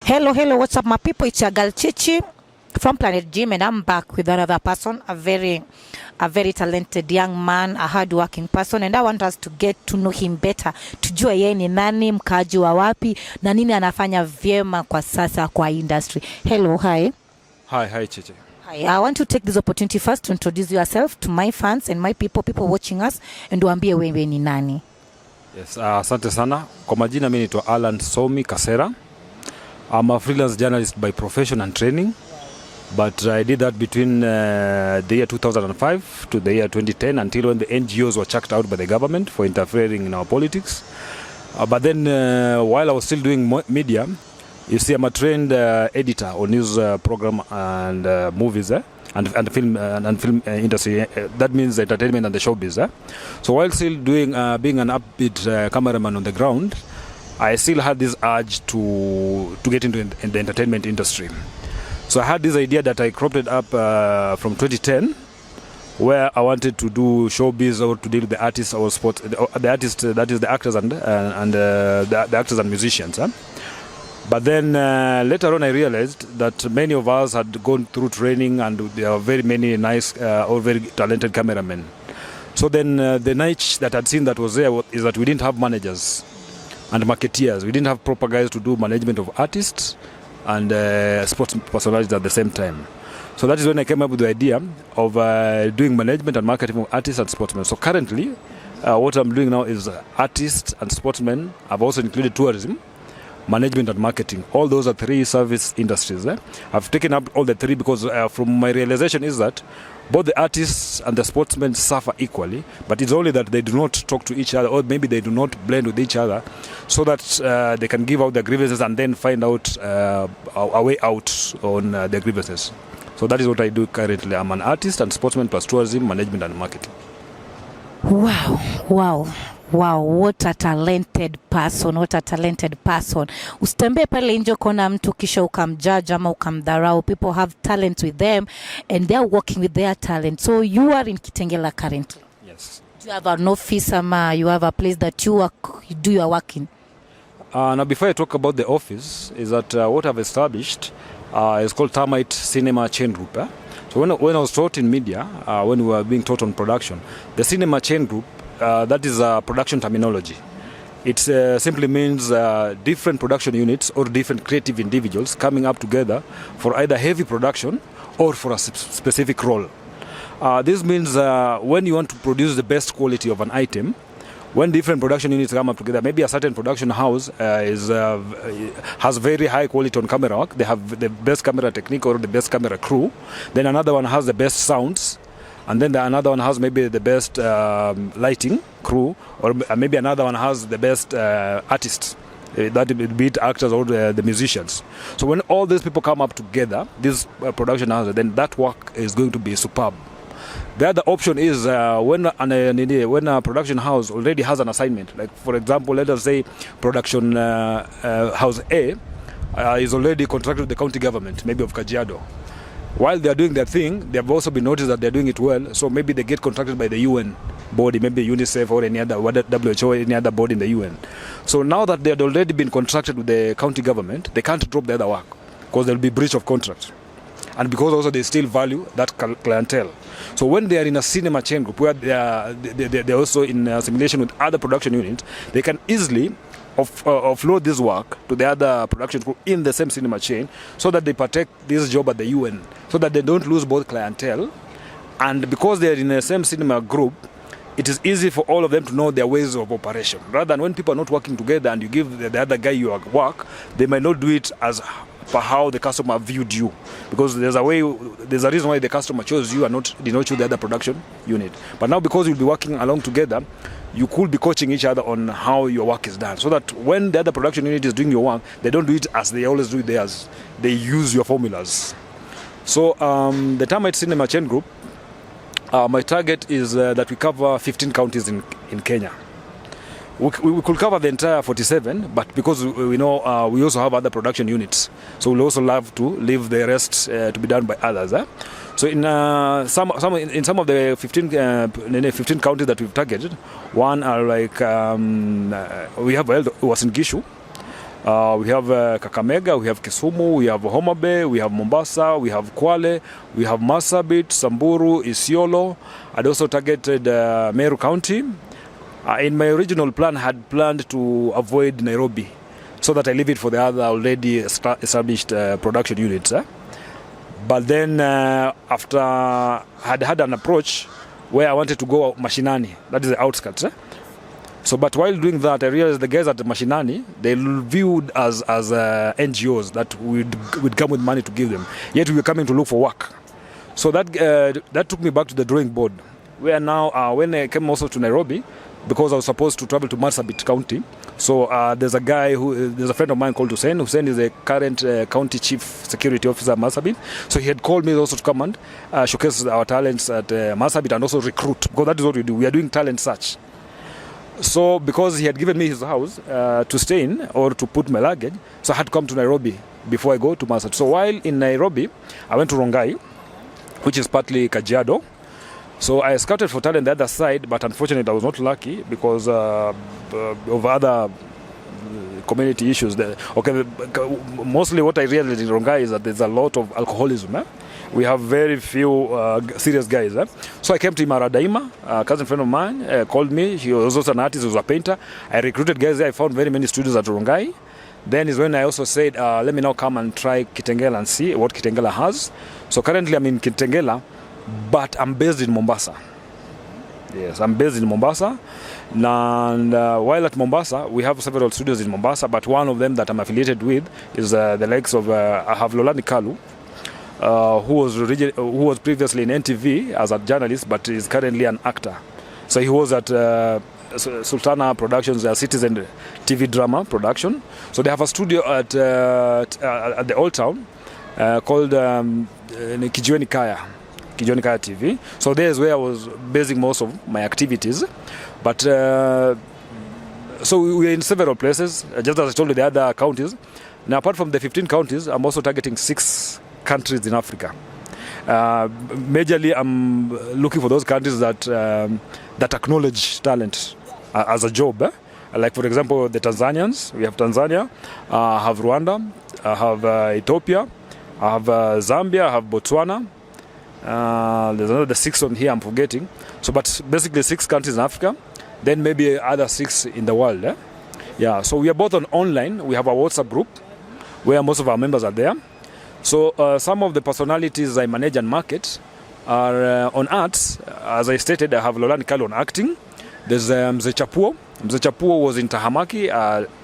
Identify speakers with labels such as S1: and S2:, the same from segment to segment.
S1: Hello, what's up, my people? It's your girl Chichi from Planet Gym, and I'm back with another person, a very talented young man, a hard-working person, and I want us to get to know him better, tujue yeye ni nani, mkaaji wa wapi, na nini anafanya vyema kwa sasa kwa industry. Hello, hi.
S2: Hi, Chichi.
S1: Hi, I want to take this opportunity first to introduce yourself to my fans and my people watching us, and uambie wewe ni nani.
S2: Yes, asante sana. Kwa majina mimi naitwa Alan Somi Kasera. I'm a freelance journalist by profession and training, but I did that between the year 2005 to the year 2010 until when the NGOs were chucked out by the government for interfering in our politics. But then while I was still doing media, you see I'm a trained editor on news program and movies and film industry. That means entertainment and the showbiz. So while still doing being an upbeat cameraman on the ground, I still had this urge to get into the entertainment industry. So I had this idea that I cropped it up from 2010, where I wanted to do showbiz or to deal with the artists or sports, the artists, that is the actors and the actors and musicians. But then later on I realized that many of us had gone through training and there are very many nice or very talented cameramen. So then the niche that I'd seen that was there is that we didn't have managers and marketeers. We didn't have proper guys to do management of artists and sports personalities at the same time. So that is when I came up with the idea of doing management and marketing of artists and sportsmen. So currently, what I'm doing now is artists and sportsmen. I've also included tourism, management and marketing. All those are three service industries. I've taken up all the three because from my realization is that both the artists and the sportsmen suffer equally, but it's only that they do not talk to each other, or maybe they do not blend with each other, so that they can give out their grievances and then find out a way out on their grievances. So that is what I do currently. I'm an artist and sportsman plus tourism, management and marketing.
S1: Wow, what a talented person. Usitembee pale nje kona mtu kisha ukamjudge ama ukamdharau. People have talent with them and they are working with their talent. So you are in Kitengela currently.
S2: Yes.
S1: Do you have an office ama you have a place that you do your work in?
S2: Now before I talk about the office, is that what I've established is called Termite Cinema Chain Group. So when I was taught in media, when we were being taught on production, the Cinema Chain Group, that is a production terminology. It simply means different production units or different creative individuals coming up together for either heavy production or for a specific role. This means when you want to produce the best quality of an item, when different production units come up together, maybe a certain production house has very high quality on camera work. They have the best camera technique or the best camera crew. Then another one has the best sounds. And then another one has maybe the best lighting crew, or maybe another one has the best artists, that be it actors or the musicians. So when all these people come up together, this production house, then that work is going to be superb. The other option is when a production house already has an assignment. Like for example, let us say production house A is already contracted with the county government, maybe of Kajiado. While they are doing their thing, they have also been noticed that they are doing it well. So maybe they get contracted by the UN body, maybe UNICEF or any other WHO or any other body in the UN. So now that they had already been contracted with the county government, they can't drop the other work because there will be breach of contract. And because also they still value that clientele. So when they are in a cinema chain group where they're also in assimilation with other production units, they can easily offload this work to the other production group in the same cinema chain so that they protect this job at the UN, so that they don't lose both clientele. And because they are in the same cinema group, it is easy for all of them to know their ways of operation. Rather than when people are not working together and you give the other guy your work, they might not do it as per how the customer viewed you, because there's a reason why the customer chose you and did not choose the other production unit. But now because you'll be working along together, you could be coaching each other on how your work is done, so that when the other production unit is doing your work, they don't do it as they always do theirs. They use your formulas. So the Termite Cinema Chain Group, my target is that we cover 15 counties in Kenya. We could cover the entire 47, but because we know we also have other production units, so we'll also love to leave the rest to be done by others. So in some of the 15 counties that we've targeted, one are like we have Uasin Gishu, We have Kakamega, we have Kisumu, we have Homa Bay, we have Mombasa, we have Kwale, we have Marsabit, Samburu, Isiolo. I'd also targeted Meru County. In my original plan, I had planned to avoid Nairobi so that I leave it for the other already established production units. But then after I had an approach where I wanted to go Mashinani, that is the outskirts. So, but while doing that, I realized the guys at the Mashinani, they viewed as NGOs that would come with money to give them. Yet we were coming to look for work. So that took me back to the drawing board, where now when I came also to Nairobi, because I was supposed to travel to Marsabit County. So there's a friend of mine called Hussein. Hussein is the current county chief security officer at Marsabit. So he had called me also to come and showcase our talents at Marsabit and also recruit, because that is what we do. We are doing talent search. So because he had given me his house to stay in or to put my luggage, so I had to come to Nairobi before I go to Marsabit. So while in Nairobi, I went to Rongai, which is partly Kajiado. So I scouted for talent the other side, but unfortunately I was not lucky because of other community issues. Mostly what I realized in Rongai is that there's a lot of alcoholism. We have very few serious guys. So I came to Imara Daima. A cousin friend of mine called me. He was also an artist, he was a painter. I recruited guys there. I found very many studios at Rongai. Then is when I also said, let me now come and try Kitengela and see what Kitengela has. So currently I'm in Kitengela, but I'm based in Mombasa. Yes, I'm based in Mombasa. And while at Mombasa, we have several studios in Mombasa, but one of them that I'm affiliated with is the likes of, I have Lolani Kalu, who was previously in NTV as a journalist, but is currently an actor. So he was at Sultana Productions, a Citizen TV drama production. So they have a studio at the Old Town called Kijiweni Kaya TV. So there's where I was basing most of my activities. But so we're in several places, just as I told you, the other counties. Now, apart from the 15 counties, I'm also targeting 6 countries in Africa. Majorly, I'm looking for those countries that acknowledge talent as a job. Like, for example, the Tanzanians. We have Tanzania, I have Rwanda, I have Ethiopia, I have Zambia, I have Botswana. There's another 6 on here I'm forgetting. So, but basically 6 countries in Africa, then maybe other 6 in the world. Yeah, so we are both on online. We have a WhatsApp group where most of our members are there. So some of the personalities I manage and market are on arts. As I stated, I have Lolani Kalu on acting. There's Mzee Chapuo. Mzee Chapuo was in Tahamaki,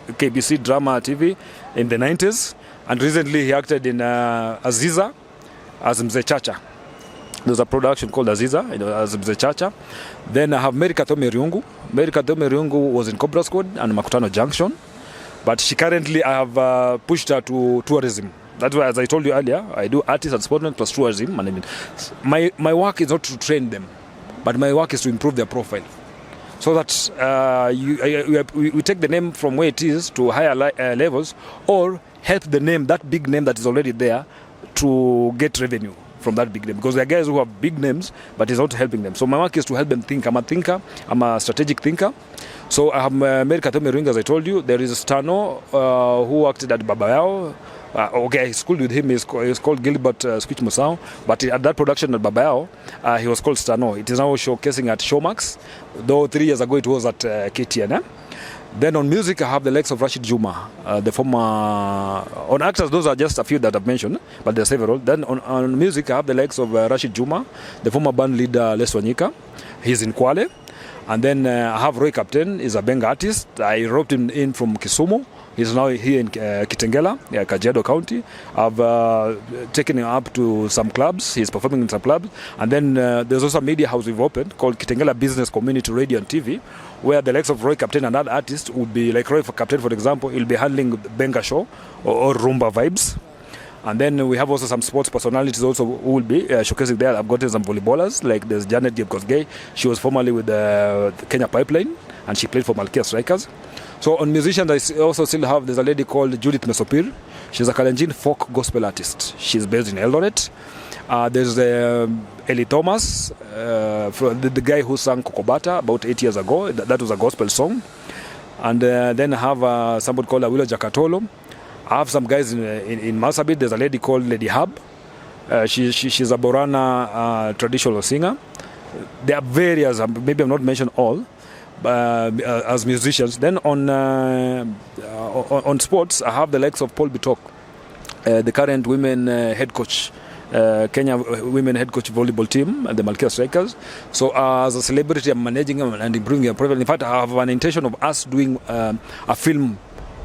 S2: KBC drama TV in the 90s. And recently he acted in Aziza as Mzee Chacha. There's a production called Aziza, as Mzee Chacha. Then I have Mary Katome Riungu. Mary Katome Riungu was in Cobra Squad and Makutano Junction. But she currently, I have pushed her to tourism. That's why, as I told you earlier, I do artists and sportsmen plus tourism. And I mean, my work is not to train them, but my work is to improve their profile. So that we take the name from where it is to higher levels, or help the name, that big name that is already there, to get revenue from that big name. Because there are guys who have big names, but it's not helping them. So my work is to help them think. I'm a thinker. I'm a strategic thinker. So I have Mary Katome Riungu, as I told you. There is Stano, who acted at Baba Yao. Okay, I schooled with him. He's called Gilbert Squitch Musau. But at that production at Baba Yao, he was called Stano. It is now showcasing at Showmax, though 3 years ago it was at KTN. Then on music, I have the likes of Rashid Juma, the former... On actors, those are just a few that I've mentioned, but there are several. Then on music, I have the likes of Rashid Juma, the former band leader Les Wanyika. He's in Kwale. And then I have Roy Captain, he's a Benga artist. I roped him in from Kisumu. He's now here in Kitengela, Kajiado County. I've taken him up to some clubs. He's performing in some clubs. And then there's also a media house we've opened called Kitengela Business Community Radio and TV, where the likes of Roy Captain and other artists would be, like Roy Captain, for example, he'll be handling the Benga show or Rumba vibes. And then we have also some sports personalities also who will be showcasing there. I've gotten some volleyballers, like there's Janet Jebkosgei. She was formerly with the Kenya Pipeline, and she played for Malkia Strikers. So on musicians, I also still have, there's a lady called Judith Mesopir. She's a Kalenjin folk gospel artist. She's based in Eldoret. There's Eli Thomas, the guy who sang Kokobata about 8 years ago. That was a gospel song. And then I have somebody called Awilo Jakatolo. I have some guys in Marsabit. There's a lady called Lady Hub. She's a Borana traditional singer. There are various, maybe I've not mentioned all, as musicians. Then on sports, I have the likes of Paul Bitok, the current women head coach, Kenya women head coach volleyball team, the Malkia Strikers. So as a celebrity, I'm managing and improving their profile. In fact, I have an intention of us doing a film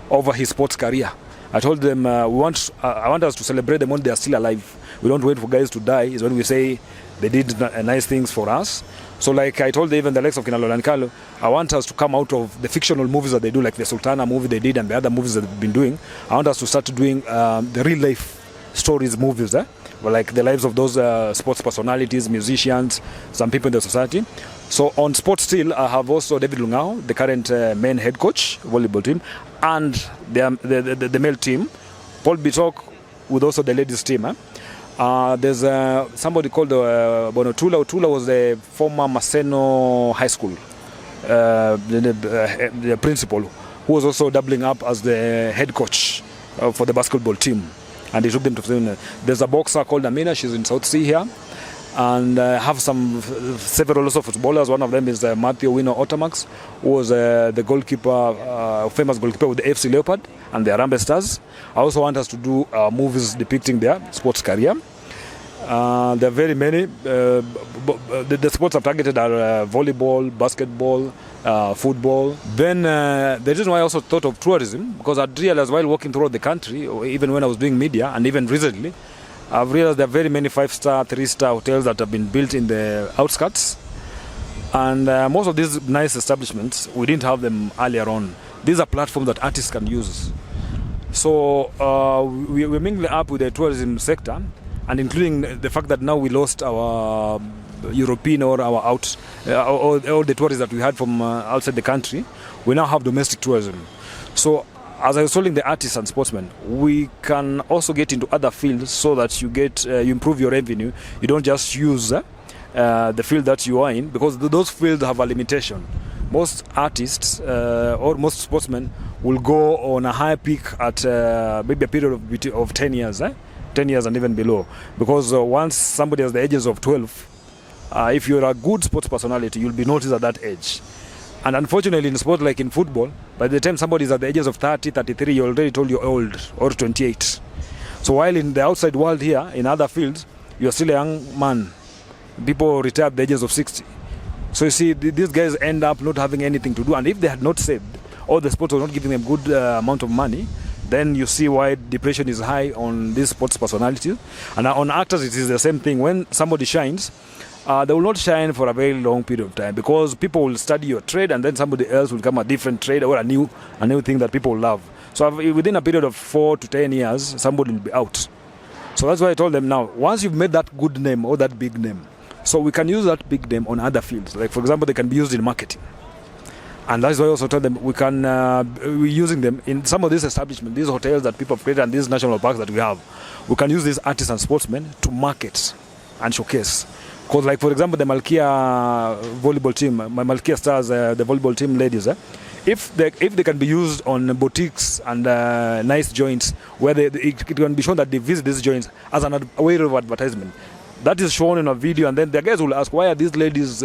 S2: over his sports career. I told them I want us to celebrate them when they are still alive. We don't wait for guys to die. Is when we say they did nice things for us. So like I told even the likes of Kinalo and Kalo, I want us to come out of the fictional movies that they do, like the Sultana movie they did and the other movies that they've been doing. I want us to start doing the real life stories movies, like the lives of those sports personalities, musicians, some people in the society. So on sports still, I have also David Lungao, the current main head coach, volleyball team, and the male team. Paul Bitok with also the ladies team. There's somebody called Bonotula. Otula was the former Maseno High School, the principal, who was also doubling up as the head coach for the basketball team. And he took them to. There's a boxer called Amina. She's in South Sea here. And have several also footballers. One of them is Matthew Wino Otamax, who was the goalkeeper, famous goalkeeper with the FC Leopard and the Harambee Stars. I also want us to do movies depicting their sports career. There are very many. The sports I've targeted are volleyball, basketball, football. Then the reason why I also thought of tourism, because I'd realized while walking throughout the country, or even when I was doing media, and even recently, I've realized there are very many 5-star, 3-star hotels that have been built in the outskirts. And most of these nice establishments, we didn't have them earlier on. These are platforms that artists can use. So we're mingling up with the tourism sector, and including the fact that now we lost our European or our all the tourists that we had from outside the country. We now have domestic tourism. So as I was telling the artists and sportsmen, we can also get into other fields so that you improve your revenue. You don't just use the field that you are in, because those fields have a limitation. Most artists or most sportsmen will go on a high peak at maybe a period of 10 years, 10 years and even below. Because once somebody has the ages of 12, if you're a good sports personality, you'll be noticed at that age. And unfortunately in sport, like in football, by the time somebody is at the ages of 30, 33, you're already told you're old, or 28. So while in the outside world here, in other fields, you're still a young man. People retire at the ages of 60. So you see, these guys end up not having anything to do. And if they had not saved, or the sport was not giving them good amount of money, then you see why depression is high on these sports personalities. And on actors, it is the same thing. When somebody shines, they will not shine for a very long period of time, because people will study your trade, and then somebody else will come a different trade or a new thing that people love. So within a period of 4 to 10 years, somebody will be out. So that's why I told them, now, once you've made that good name or that big name, so we can use that big name on other fields. Like, for example, they can be used in marketing. And that's why I also told them we're using them in some of these establishments, these hotels that people have created, and these national parks that we have. We can use these artists and sportsmen to market and showcase. Because, like, for example, the Malkia volleyball team, my Malkia Stars, the volleyball team ladies, if they can be used on boutiques and nice joints, where it can be shown that they visit these joints as a way of advertisement. That is shown in a video, and then the guys will ask, why are these ladies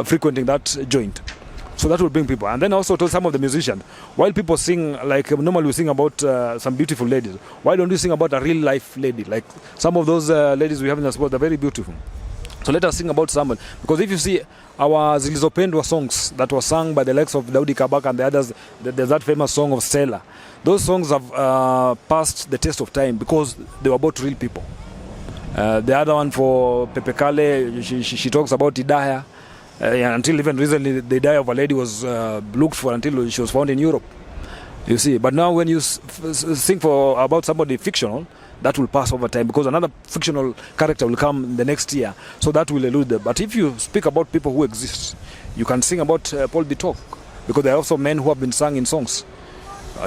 S2: frequenting that joint? So that will bring people. And then also to some of the musicians, while people sing, like normally we sing about some beautiful ladies, why don't we sing about a real life lady? Like some of those ladies we have in the sport, they're very beautiful. So let us sing about someone. Because if you see our Zilizopendwa songs that were sung by the likes of Daudi Kabaka and the others, there's that famous song of Stella. Those songs have passed the test of time because they were about real people. The other one for Pepe Kale, she talks about Idaya. Until even recently, the Idaya of a lady was looked for until she was found in Europe. You see, but now when you sing about somebody fictional, that will pass over time, because another fictional character will come the next year. So that will elude them. But if you speak about people who exist, you can sing about Paul Bitok, because there are also men who have been sung in songs.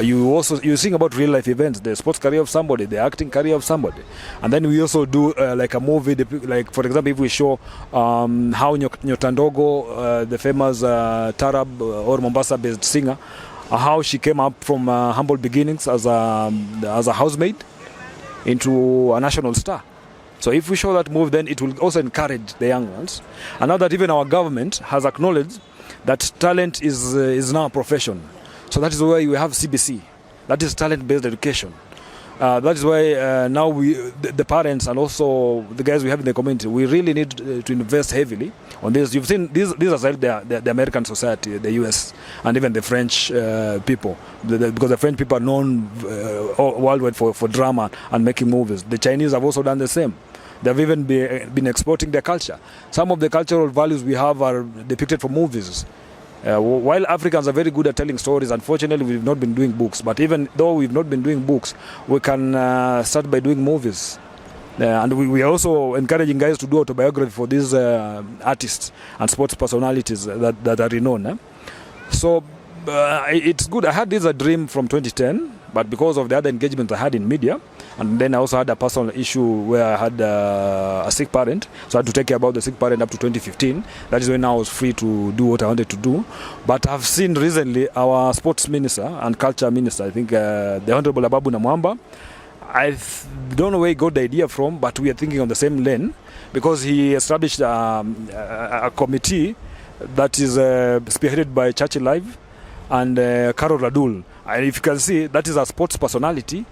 S2: You sing about real life events, the sports career of somebody, the acting career of somebody. And then we also do like a movie, like for example, if we show how Nyotandogo, the famous Tarab or Mombasa based singer, how she came up from humble beginnings as a housemaid into a national star. So if we show that move, then it will also encourage the young ones. And now that even our government has acknowledged that talent is now a profession. So that is why we have CBC. That is talent-based education. That is why now the parents and also the guys we have in the community, we really need to invest heavily on this. You've seen these are like the American society, the US, and even the French people, because the French people are known worldwide for drama and making movies. The Chinese have also done the same. They've even been exporting their culture. Some of the cultural values we have are depicted from movies. While Africans are very good at telling stories, unfortunately we've not been doing books. But even though we've not been doing books, we can start by doing movies. And we are also encouraging guys to do autobiography for these artists and sports personalities that are renowned. So it's good. I had this a dream from 2010, but because of the other engagements I had in media, and then I also had a personal issue where I had a sick parent, so I had to take care about the sick parent up to 2015. That is when I was free to do what I wanted to do. But I've seen recently our sports minister and culture minister, I think the Honorable Ababu Namwamba, I don't know where he got the idea from, but we are thinking on the same lane, because he established a committee that is spearheaded by Churchill Live and Carol Radul. And if you can see, that is a sports personality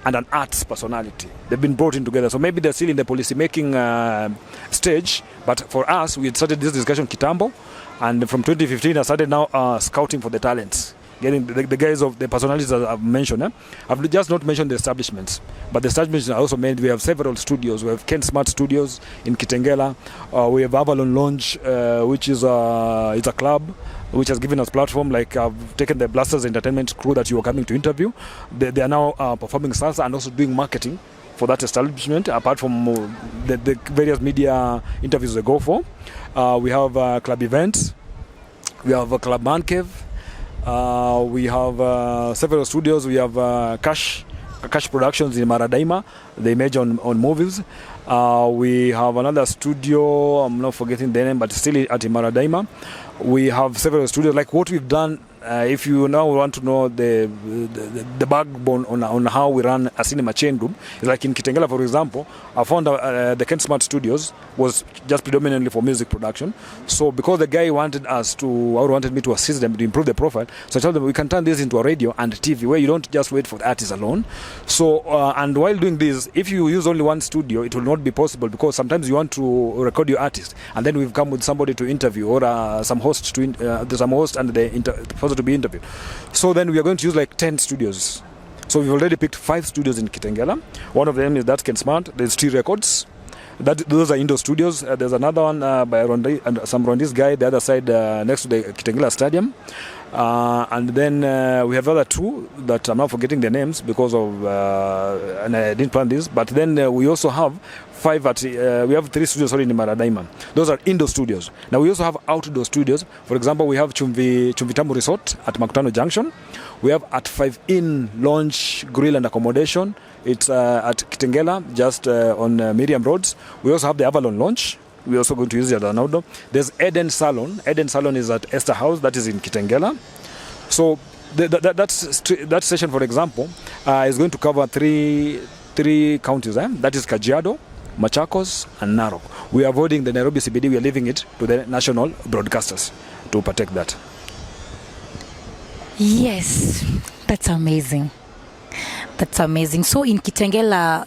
S2: and an arts personality. They've been brought in together. So maybe they're still in the policy making stage, but for us, we had started this discussion kitambo, and from 2015 I started now scouting for the talents, getting the guys of the personalities that I've mentioned. I've just not mentioned the establishments, but the establishments are also made. We have several studios. We have Ken Smart Studios in Kitengela. We have Avalon Lounge, which is it's a club which has given us platform. Like I've taken the Blasters Entertainment crew that you were coming to interview. They are now performing salsa and also doing marketing for that establishment, apart from the various media interviews they go for. We have club events. We have a club man cave. We have several studios. We have Cash Productions in Maradaima. They major on movies. We have another studio, I'm not forgetting the name, but still at Maradaima. We have several studios. Like what we've done, if you now want to know the backbone on how we run a cinema chain group, is like in Kitengela, for example, I found the Ken Smart Studios was just predominantly for music production. So because the guy wanted me to assist them to improve the profile, so I told them we can turn this into a radio and TV where you don't just wait for the artist alone. So and while doing this, if you use only one studio, it will not be possible, because sometimes you want to record your artist and then we've come with somebody to interview, or some host and the person to be interviewed. So then we are going to use like 10 studios. So we've already picked 5 studios in Kitengela. One of them is that Ken Smart. There's T Records. Those are indoor studios. There's another one by Rondi, and some Rondi's guy, the other side next to the Kitengela Stadium. And then we have other 2 that I'm not forgetting their names because of, and I didn't plan this. But then we also have 5 we have 3 studios in Maradaima. Those are indoor studios. Now we also have outdoor studios. For example, we have Chumvitamu Resort at Makutano Junction. We have at 5 Inn Lounge Grill and Accommodation. It's at Kitengela, just on Miriam Roads. We also have the Avalon Lounge. We're also going to use it as an outdoor. There's Eden Salon. Eden Salon is at Esther House. That is in Kitengela. So that session, for example, is going to cover three counties. That is Kajiado, Machakos, and Narok. We are avoiding the Nairobi CBD. We are leaving it to the national broadcasters to protect that.
S1: Yes, that's amazing. That's amazing. So in Kitengela,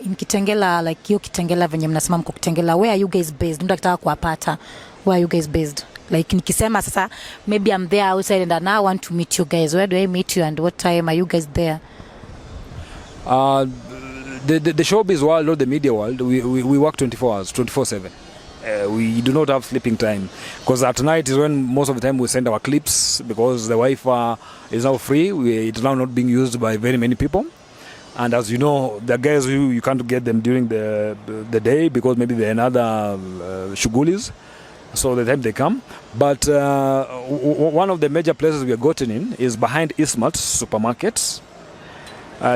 S1: like you Kitengela venye mnasema mko Kitengela, where are you guys based? Ndio nataka kuwapata. Where are you guys based? Like nikisema sasa, maybe I'm there outside and I now want to meet you guys. Where do I meet you and what time are you guys there?
S2: The showbiz world or the media world, we work 24 hours, 24/7. We do not have sleeping time, because at night is when most of the time we send our clips, because the Wi-Fi is now free. It's now not being used by very many people. And as you know, the guys you can't get them during the day because maybe they're another shugulis. So the time they come. But one of the major places we are gotten in is behind Eastmart Supermarkets.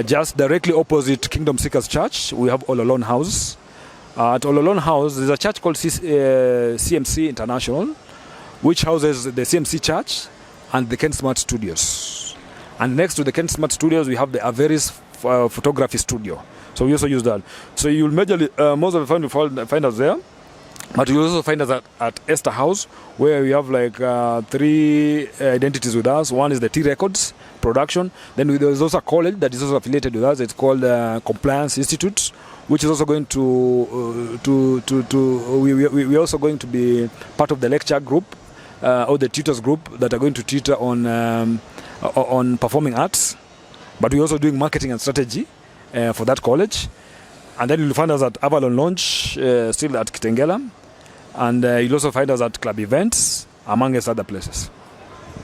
S2: Just directly opposite Kingdom Seekers Church, we have Ololon House. At Ololon House, there's a church called CMC International, which houses the CMC Church and the Ken Smart Studios. And next to the Kent Smart Studios, we have the Averis photography studio. So we also use that. So you'll majorly, most of the time you find us there. But you also find us at Esther House, where we have like 3 identities with us. One is the T Records production. Then there's also a college that is also affiliated with us. It's called Compliance Institute, which is also going we're also going to be part of the lecture group or the tutors group that are going to tutor on performing arts. But we're also doing marketing and strategy for that college. And then you'll find us at Avalon Lounge, still at Kitengela. And you'll also find us at club events, amongst other places.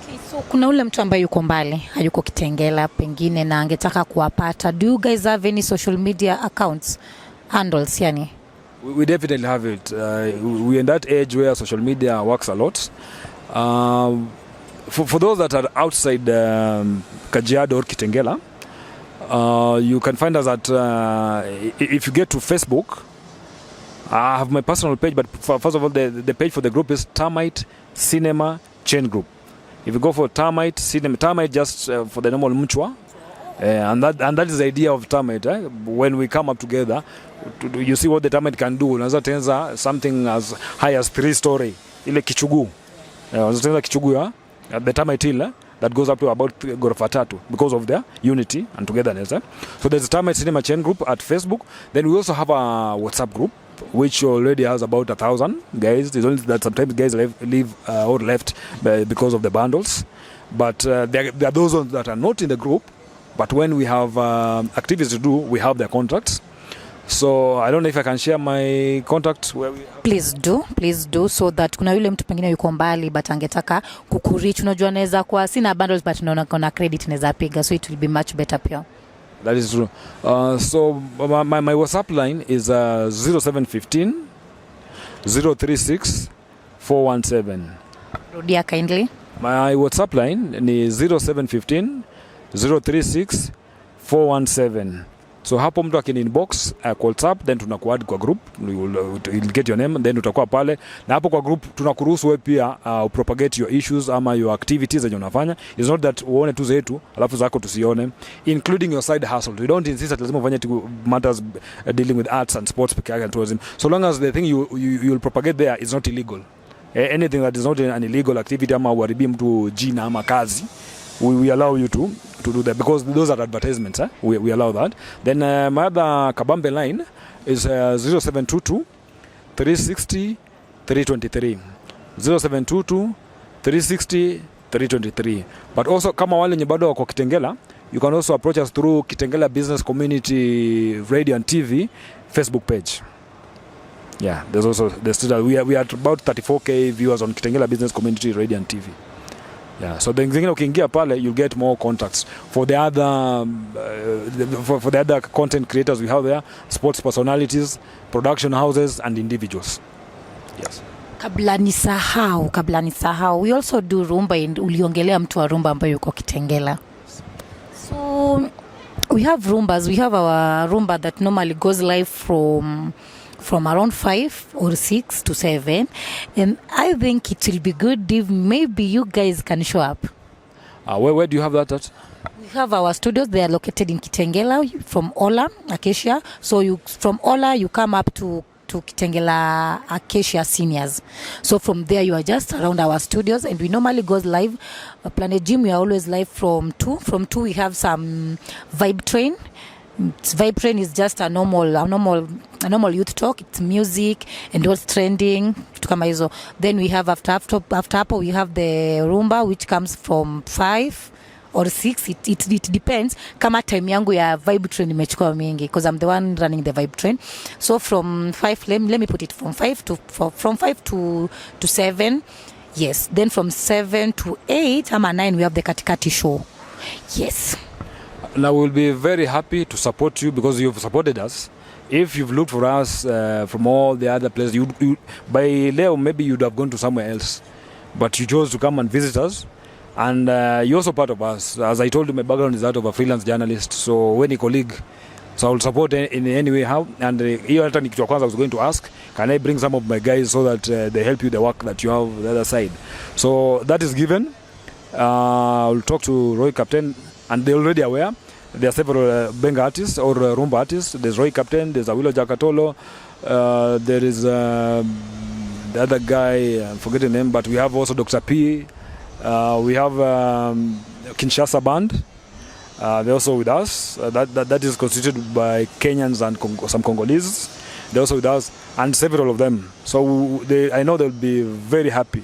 S1: Okay, so kuna ule mtu ambaye yuko mbali, hayuko Kitengela pengine na angetaka kuwapata. Do you guys have any social media accounts, handles yani?
S2: We definitely have it. We're in that age where social media works a lot. For those that are outside Kajiado or Kitengela, you can find us at if you get to Facebook. I have my personal page, but first of all, the page for the group is Termite Cinema Chain Group. If you go for Termite Cinema, Termite just for the normal Mchwa, and that is the idea of Termite. When we come up together, you see what the Termite can do. Unaweza tenza something as high as 3-story, ile kichugu. Unaweza tenza kichugu ya the Termite hill. That goes up to about ghorofa 3 because of their unity and togetherness. So there's a Termite Cinema Chain Group at Facebook. Then we also have a WhatsApp group which already has about 1,000 guys. It's only that sometimes guys leave or left because of the bundles. But there are those that are not in the group. But when we have activities to do, we have their contacts. So I don't know if I can share my contact where we have. Please do so that kuna yule mtu pengine yuko mbali but angetaka kukureach. Unajua naweza kwa sina bundles but naona kuna credit naweza piga, so it will be much better pure. That is true. So my WhatsApp line is 0715 036 417. Rudia kindly. My WhatsApp line is 0715 036 417. So hapo mtu akini inbox WhatsApp, then tunakuadd kwa group, you'll get your name, then utakuwa pale, na hapo kwa group tunakuruhusu wewe pia propagate your issues ama your activities zenye unafanya. It's not that uone tu zetu alafu zako tusione, including your side hustle. We don't insist that lazima ufanye matters dealing with arts and sports and tourism. So long as the thing you'll propagate there is not illegal. Anything that is not an illegal activity ama uharibie mtu jina ama kazi, we allow you to do that because those are advertisements. We allow that. Then my other Kabambe line is 0722 360 323. 0722 360 323. But also kama wale nye bado wako Kitengela, you can also approach us through Kitengela Business Community Radio and TV Facebook page. Yeah, there's also we are at about 34k viewers on Kitengela Business Community Radio and TV. Yeah, so then ukiingia pale you'll get more contacts for the other for the other content creators we have there, sports personalities, production houses and individuals. Yes. Kabla nisahau, we also do rumba, and uliongelea mtu wa rumba ambaye yuko Kitengela. So we have rumbas. We have our rumba that normally goes live from around 5 or 6 to 7, and I think it will be good if maybe you guys can show up. Where do you have that at? We have our studios. They are located in Kitengela from Ola, Acacia. So from Ola you come up to Kitengela Acacia Seniors. So from there you are just around our studios, and we normally goes live. Planet Gym we are always live from 2. From 2 we have some Vibe Train. Vibe Train is just a normal youth talk. It's music and what's trending kama hizo. Then we have after we have the rumba which comes from 5 or 6. It depends kama time yangu ya Vibe Train imechukua mingi because I'm the one running the Vibe Train. So from 5 let me put it from 5 to 7. Yes, then from 7 to 8 ama 9 we have the Katikati show. Yes. Now we'll be very happy to support you because you've supported us. If you've looked for us from all the other places, you by Leo maybe you'd have gone to somewhere else, but you chose to come and visit us, and you're also part of us. As I told you, my background is that of a freelance journalist, so when a colleague, so I will support in any way how. And here I was going to ask, can I bring some of my guys so that they help you the work that you have the other side? So that is given. I'll talk to Roy Captain and they're already aware. There are several benga artists or rumba artists. There's Roy Captain, there's Awilo Jakatolo, there is the other guy, I'm forgetting the name, but we have also Dr. P. We have Kinshasa Band. They're also with us. That is constituted by Kenyans and some Congolese. They're also with us, and several of them. So I know they'll be very happy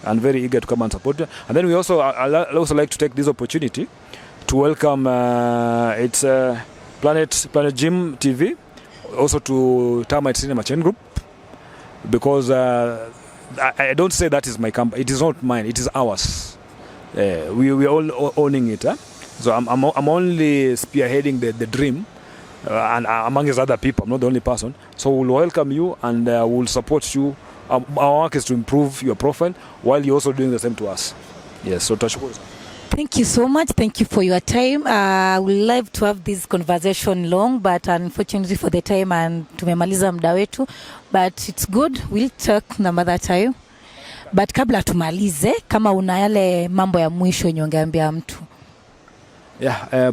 S2: and very eager to come and support. And then we also, I also like to take this opportunity to welcome it's Planet Gym TV, also to Termite Cinema Chain Group, because I don't say that is my company. It is not mine. It is ours. We are all owning it. So I'm only spearheading the dream, and among his other people. I'm not the only person. So we'll welcome you and we'll support you. Our work is to improve your profile while you're also doing the same to us. Yes. So tashukuru.
S1: Thank you so much. Thank you for your time. I would love to have this conversation long, but unfortunately for the time and tumemaliza muda wetu, but it's good. We'll talk another time. But kabla tumalize, kama una yale mambo ya mwisho yenye ungeambia mtu.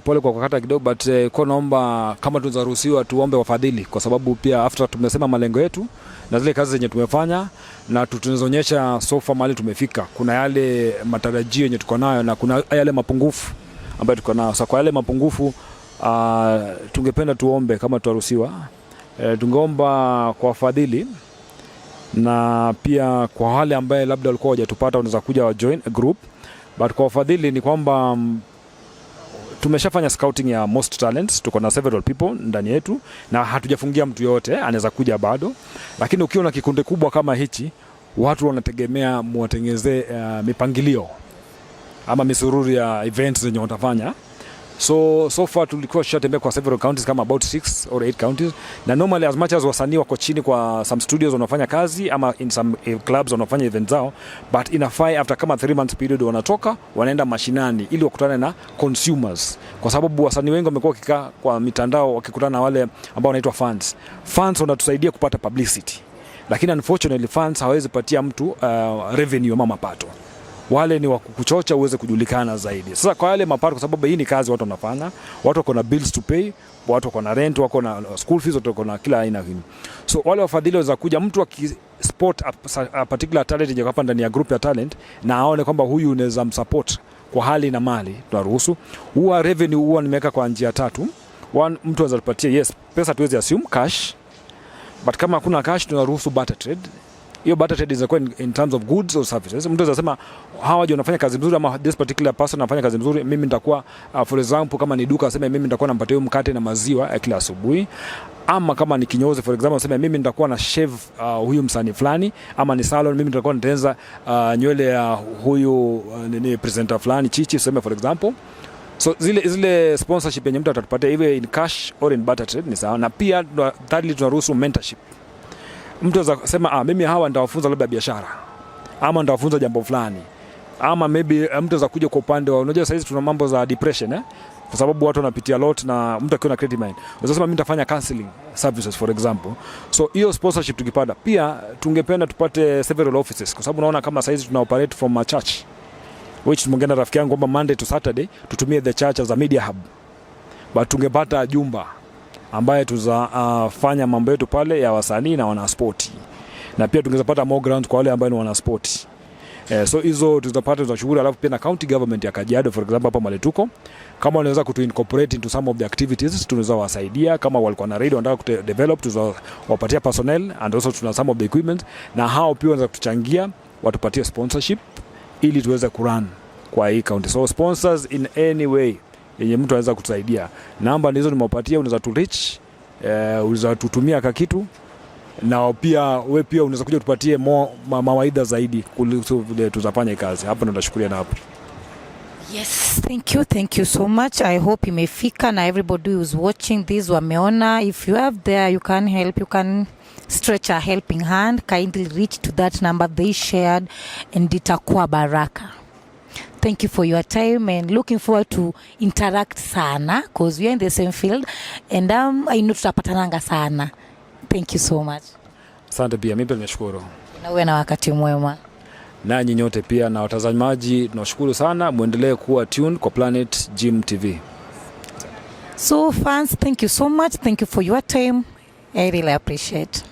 S2: Pole kwa kukata kidogo, but kwa naomba kama tunaruhusiwa tuombe wafadhili, kwa sababu pia after tumesema malengo yetu na zile kazi zenye tumefanya na tunazoonyesha so far mahali tumefika, kuna yale matarajio yenye tuko nayo na kuna yale mapungufu ambayo tuko nayo. Sasa kwa yale mapungufu tungependa tuombe kama tunaruhusiwa, tungeomba kwa wafadhili, na pia kwa wale ambao labda walikuwa hawajatupata wanaweza kuja wa join a group. But kwa wafadhili ni kwamba tumeshafanya scouting ya most talents, tuko na several people ndani yetu na hatujafungia mtu yote, anaweza kuja bado. Lakini ukiwa na kikundi kubwa kama hichi, watu wanategemea muwatengeze mipangilio ama misururi ya events zenye watafanya. So far tulikuwa tushatembea kwa several counties, kama about 6 or 8 counties, na normally as much as wasanii wako chini kwa some studios wanafanya kazi ama in some clubs wanafanya events zao, but inafai after kama 3 months period wanatoka wanaenda mashinani ili wakutane na consumers, kwa sababu wasanii wengi wamekuwa kikaa kwa mitandao wakikutana na wale ambao wanaitwa fans wanatusaidia kupata publicity, lakini unfortunately fans hawezi patia mtu revenue ama mapato. Wale ni wakukuchocha uweze kujulikana zaidi. Sasa kwa wale mapato, kwa sababu hii ni kazi watu wanafanya, watu wako na bills to pay, watu wako na rent, wako na school fees, watu wako na kila aina hivi. So wale wafadhili waweza kuja, mtu akispot a particular talent yenye hapa ndani ya group ya talent na aone kwamba huyu unaweza msupport kwa hali na mali, tunaruhusu. Huwa revenue huwa nimeweka kwa njia 3. One, mtu anaweza kupatia, yes, pesa tuweze assume cash, but kama hakuna cash tunaruhusu barter trade. Hiyo barter trade is in terms of goods or services. Mtu anasema hawa je wanafanya kazi nzuri, ama this particular person anafanya kazi nzuri, mimi nitakuwa for example kama ni duka aseme mimi nitakuwa nampatia huyu mkate na maziwa kila asubuhi, ama kama ni kinyozi for example aseme mimi nitakuwa na shave huyu msanii fulani, ama ni salon mimi nitakuwa nitenza nywele ya huyu ni presenter fulani Chichi useme for example. So zile sponsorship yenye mtu atatupatia iwe in cash or in barter trade ni sawa. Na pia thirdly tunaruhusu mentorship. Mtu anaweza kusema mimi hawa nitawafunza labda biashara, ama nitawafunza jambo fulani, ama maybe mtu anaweza kuja kwa upande wa, unajua sasa tuna mambo za depression kwa sababu watu wanapitia lot, na mtu akiwa na creative mind unaweza kusema mimi nitafanya counseling services for example. So hiyo sponsorship tukipata, pia tungependa tupate several offices, kwa sababu naona kama sasa tuna operate from a church, which tumeongea rafiki yangu kwamba Monday to Saturday tutumie the church as a media hub, but tungepata jumba ambaye tuzafanya mambo yetu pale ya wasanii na wanaspoti, na pia tungeweza pata more ground kwa wale ambao ni wanaspoti. So hizo tutapata tunashukuru. Alafu pia na county government ya Kajiado for example hapa mahali tuko, kama wanaweza kutu incorporate into some of the activities tunaweza wasaidia. Kama walikuwa na radio wanataka ku develop, tuzawapatia personnel and also tuna some of the equipment, na hao pia wanaweza kutuchangia watupatie sponsorship ili tuweze kurun kwa hii county. So sponsors in any way yenye mtu anaweza kutusaidia, namba ndizo nimewapatia, unaweza tu reach, unaweza tutumia kitu, na pia wewe pia unaweza kuja tupatie mawaidha zaidi kuhusu vile tutafanya kazi. Hapo ndo nashukuria na hapo.
S1: Yes, thank you so much. I hope imefika na everybody who's watching this wameona. If you have there, you can help, you can stretch a helping hand, kindly reach to that number they shared and itakuwa baraka. Thank you for your time and looking forward to interact sana because we are in the same field and I know tutapatananga sana. Thank you so much.
S2: Asante pia, mimi nimeshukuru.
S1: Na uwe na wakati mwema.
S2: nanyi nyote pia na watazamaji tunashukuru sana, muendelee kuwa tuned kwa Planet Gym TV.
S1: So fans, thank you so much. Thank you for your time. I really appreciate.